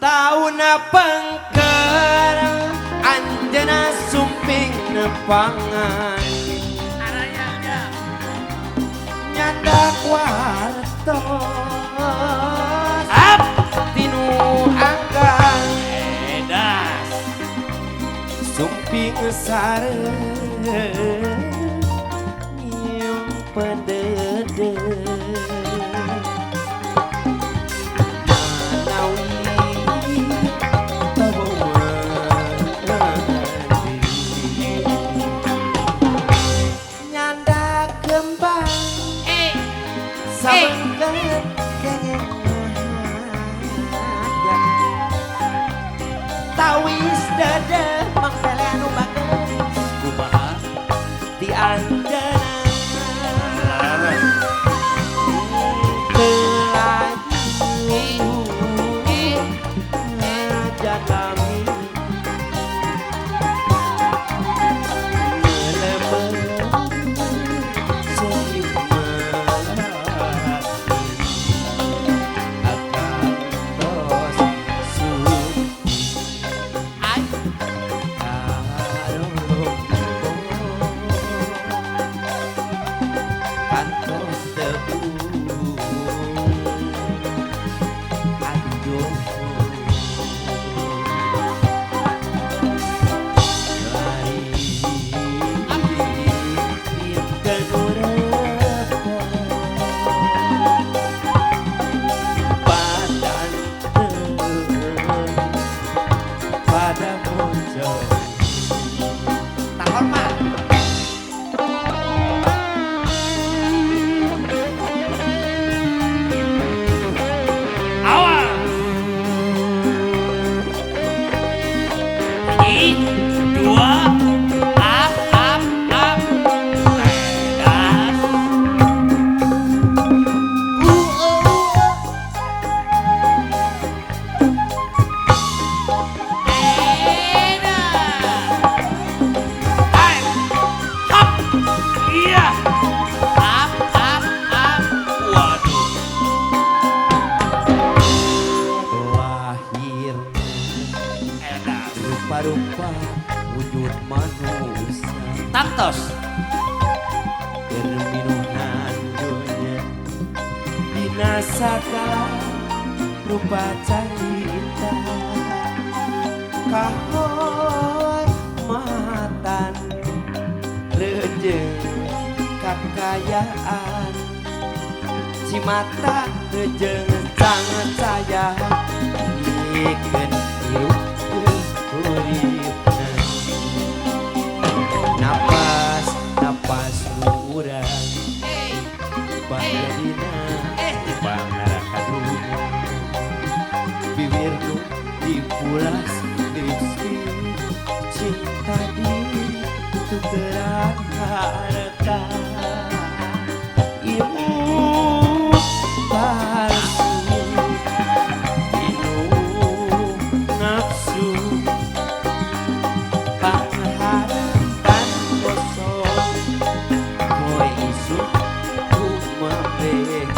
Tauna pengker anjeuna sumping nepangan nyandak wartos tinu anggang edas sumping sareng nyium pedede tawis dada mangpele anu bagus kumaha di andana rupa wujud manusia tantos perminuhan dunia binasaka rupa carita kahoy matan rejeng kakayaan cimata rejeng sangat saya ikan hirup napas napas urang bangdina bangarakan bibirku dipulas lipstick cinta di tukeran harta ilmu palsu inu nafsu pangharatan kosong kowe isu ku mabek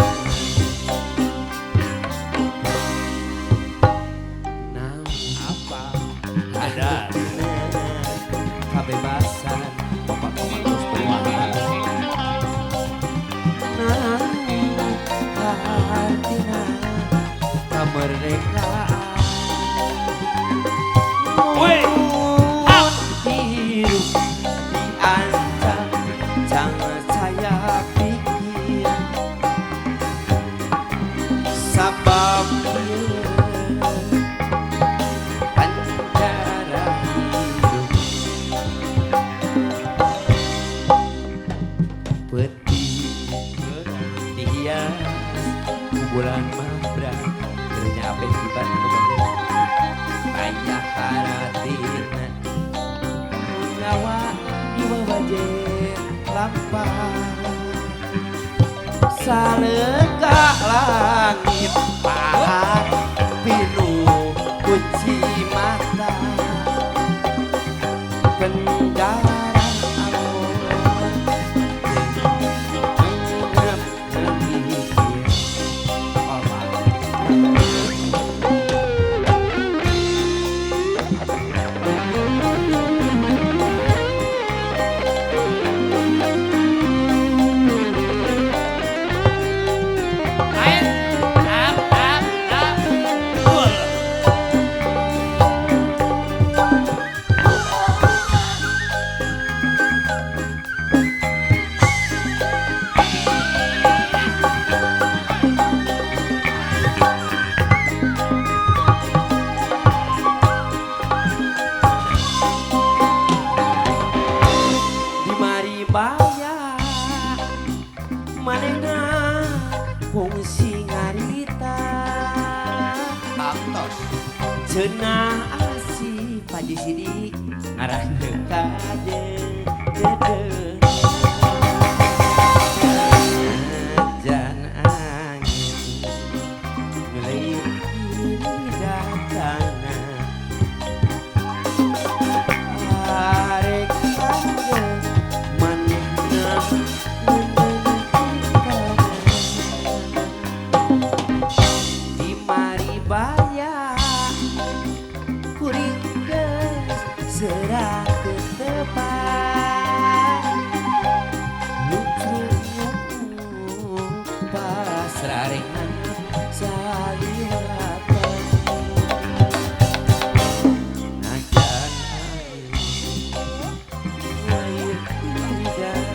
nah apa ada kebebasan bapak-bapak terus berwarna nah artinya kemerdekaan weh hidup diancam jangan saya pikir sebab penjara hidup peti dihias bulan mabrak kerja apa tiba tiba ayah haratina nyawa iwa bajet lampah salega langit pahat pinu kunci mata penjara Santos. Cenah asih Paji Sidik ngarah kade dede jan angin ngeliuk datangna arek kade manehna di mari baya kuring geus serah teu tepat lucu pas rarengan saliwatan najan air tidak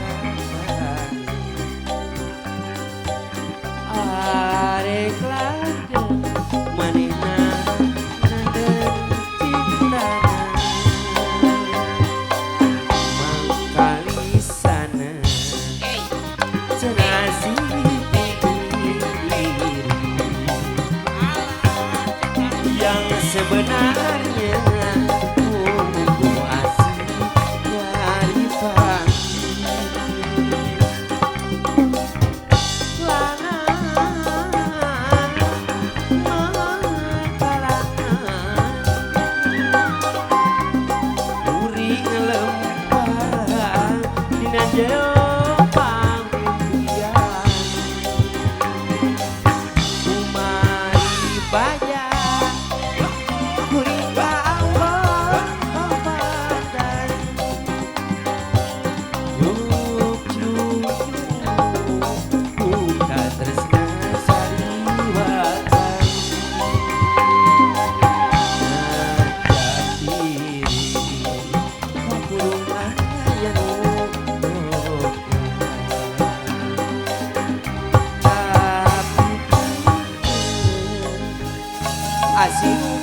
arek langgeng manehna nandeng cintana mangkalisana cenah diri yang sebenarnya ku asih dari asih